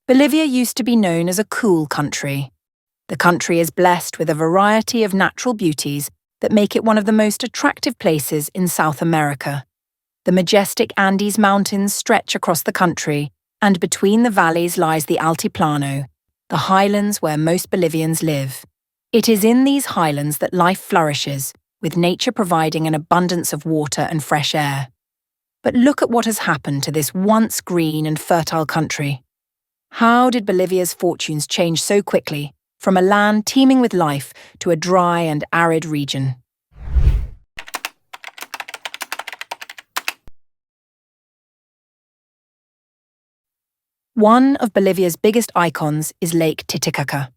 Bolivia used to be known as a cool country. The country is blessed with a variety of natural beauties that make it one of the most attractive places in South America. The majestic Andes Mountains stretch across the country, and between the valleys lies the Altiplano, the highlands where most Bolivians live. It is in these highlands that life flourishes, with nature providing an abundance of water and fresh air. But look at what has happened to this once green and fertile country. How did Bolivia's fortunes change so quickly, from a land teeming with life to a dry and arid region? One of Bolivia's biggest icons is Lake Titicaca.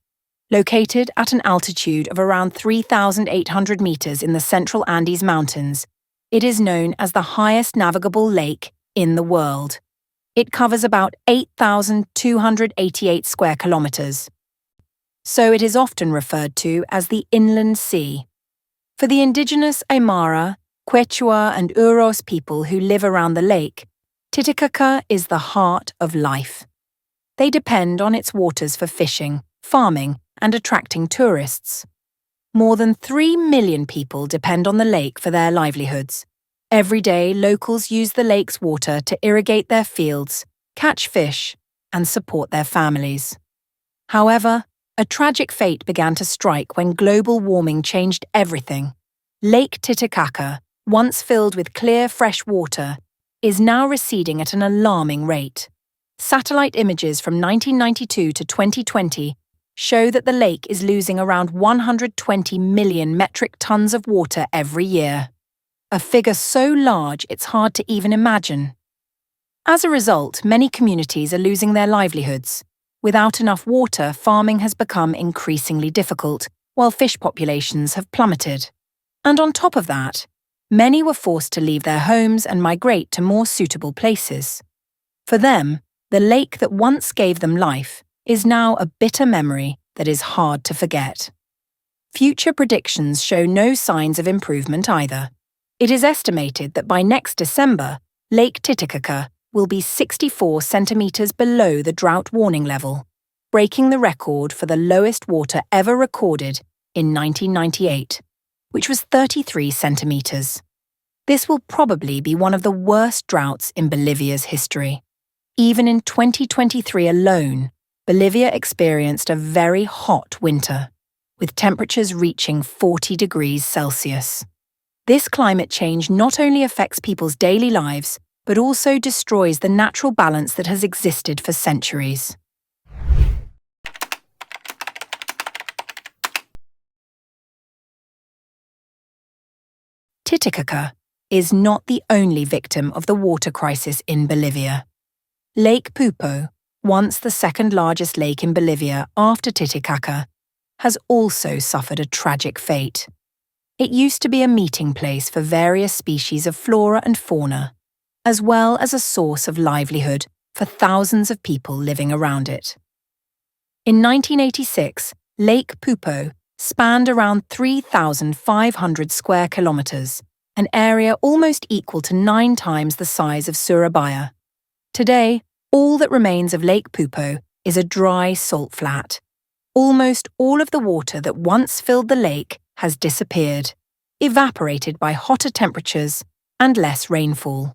Located at an altitude of around 3,800 meters in the central Andes Mountains, it is known as the highest navigable lake in the world. It covers about 8,288 square kilometers. So it is often referred to as the Inland Sea. For the indigenous Aymara, Quechua and Uros people who live around the lake, Titicaca is the heart of life. They depend on its waters for fishing, farming, and attracting tourists. More than 3 million people depend on the lake for their livelihoods. Every day, locals use the lake's water to irrigate their fields, catch fish, and support their families. However, a tragic fate began to strike when global warming changed everything. Lake Titicaca, once filled with clear, fresh water, is now receding at an alarming rate. Satellite images from 1992 to 2020 show that the lake is losing around 120 million metric tons of water every year, a figure so large it's hard to even imagine. As a result, many communities are losing their livelihoods. Without enough water, farming has become increasingly difficult, while fish populations have plummeted. And on top of that, many were forced to leave their homes and migrate to more suitable places. For them, the lake that once gave them life is now a bitter memory that is hard to forget. Future predictions show no signs of improvement either. It is estimated that by next December, Lake Titicaca will be 64 centimeters below the drought warning level, breaking the record for the lowest water ever recorded in 1998, which was 33 centimeters. This will probably be one of the worst droughts in Bolivia's history. Even in 2023 alone, Bolivia experienced a very hot winter, with temperatures reaching 40 degrees Celsius. This climate change not only affects people's daily lives, but also destroys the natural balance that has existed for centuries. Titicaca is not the only victim of the water crisis in Bolivia. Lake Pupo, once the second largest lake in Bolivia after Titicaca, has also suffered a tragic fate. It used to be a meeting place for various species of flora and fauna, as well as a source of livelihood for thousands of people living around it. In 1986, Lake Pupo spanned around 3,500 square kilometers, an area almost equal to 9 times the size of Surabaya. Today, all that remains of Lake Pupo is a dry salt flat. Almost all of the water that once filled the lake has disappeared, evaporated by hotter temperatures and less rainfall.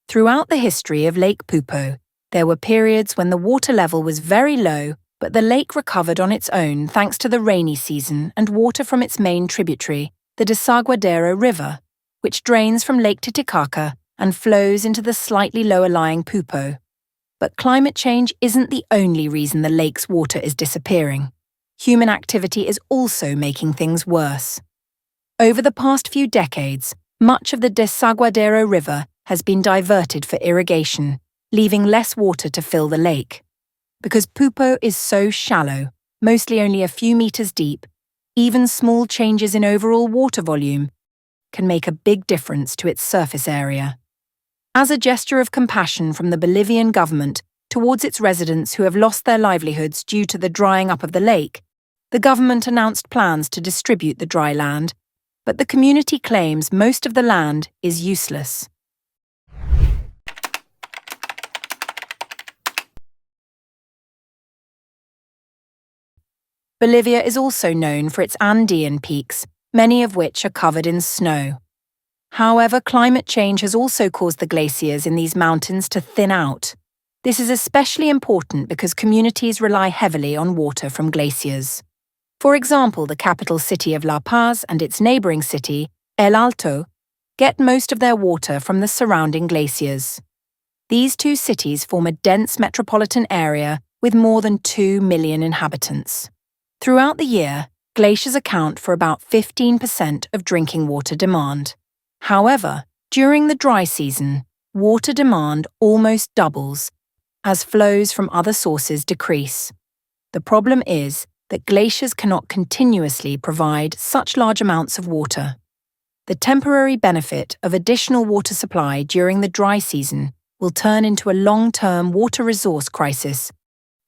Throughout the history of Lake Pupo, there were periods when the water level was very low, but the lake recovered on its own thanks to the rainy season and water from its main tributary, the Desaguadero River, which drains from Lake Titicaca and flows into the slightly lower-lying Pupo. But climate change isn't the only reason the lake's water is disappearing. Human activity is also making things worse. Over the past few decades, much of the Desaguadero River has been diverted for irrigation, leaving less water to fill the lake. Because Pupo is so shallow, mostly only a few meters deep, even small changes in overall water volume can make a big difference to its surface area. As a gesture of compassion from the Bolivian government towards its residents who have lost their livelihoods due to the drying up of the lake, the government announced plans to distribute the dry land, but the community claims most of the land is useless. Bolivia is also known for its Andean peaks, many of which are covered in snow. However, climate change has also caused the glaciers in these mountains to thin out. This is especially important because communities rely heavily on water from glaciers. For example, the capital city of La Paz and its neighboring city, El Alto, get most of their water from the surrounding glaciers. These two cities form a dense metropolitan area with more than 2 million inhabitants. Throughout the year, glaciers account for about 15% of drinking water demand. However, during the dry season, water demand almost doubles as flows from other sources decrease. The problem is that glaciers cannot continuously provide such large amounts of water. The temporary benefit of additional water supply during the dry season will turn into a long-term water resource crisis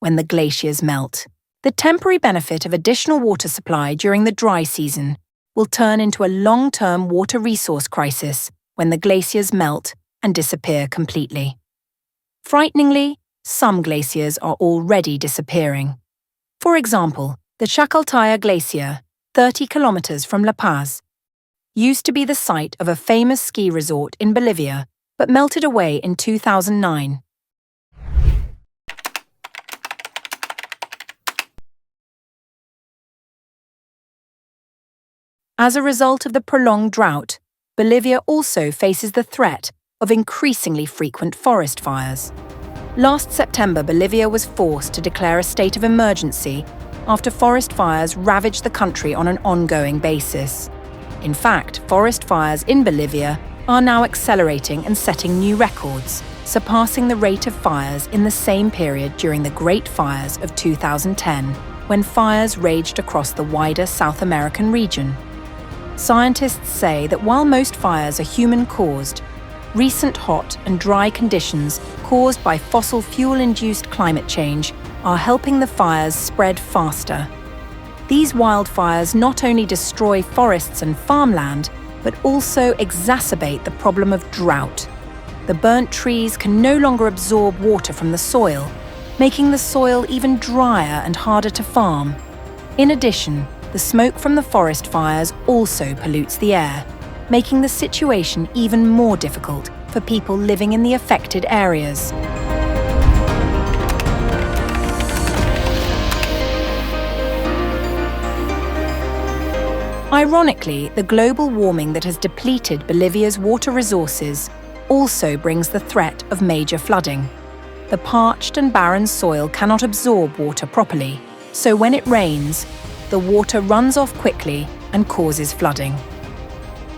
when the glaciers melt. The temporary benefit of additional water supply during the dry season will turn into a long-term water resource crisis when the glaciers melt and disappear completely. Frighteningly, some glaciers are already disappearing. For example, the Chacaltaya Glacier, 30 kilometers from La Paz, used to be the site of a famous ski resort in Bolivia, but melted away in 2009. As a result of the prolonged drought, Bolivia also faces the threat of increasingly frequent forest fires. Last September, Bolivia was forced to declare a state of emergency after forest fires ravaged the country on an ongoing basis. In fact, forest fires in Bolivia are now accelerating and setting new records, surpassing the rate of fires in the same period during the Great Fires of 2010, when fires raged across the wider South American region. Scientists say that while most fires are human-caused, recent hot and dry conditions caused by fossil fuel-induced climate change are helping the fires spread faster. These wildfires not only destroy forests and farmland, but also exacerbate the problem of drought. The burnt trees can no longer absorb water from the soil, making the soil even drier and harder to farm. In addition, the smoke from the forest fires also pollutes the air, making the situation even more difficult for people living in the affected areas. Ironically, the global warming that has depleted Bolivia's water resources also brings the threat of major flooding. The parched and barren soil cannot absorb water properly, so when it rains, the water runs off quickly and causes flooding.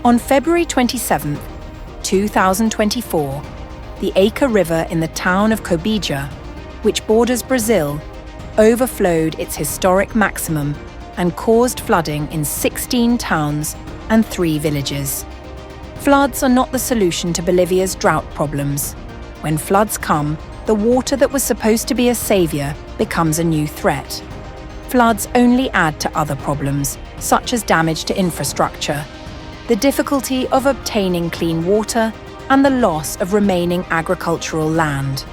On February 27, 2024, the Acre River in the town of Cobija, which borders Brazil, overflowed its historic maximum and caused flooding in 16 towns and 3 villages. Floods are not the solution to Bolivia's drought problems. When floods come, the water that was supposed to be a savior becomes a new threat. Floods only add to other problems, such as damage to infrastructure, the difficulty of obtaining clean water, and the loss of remaining agricultural land.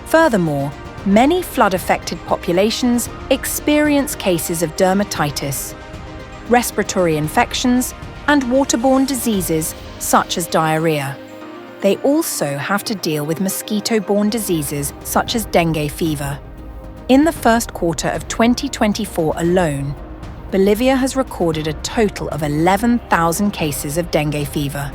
Furthermore, many flood-affected populations experience cases of dermatitis, respiratory infections, and waterborne diseases such as diarrhea. They also have to deal with mosquito-borne diseases such as dengue fever. In the first quarter of 2024 alone, Bolivia has recorded a total of 11,000 cases of dengue fever.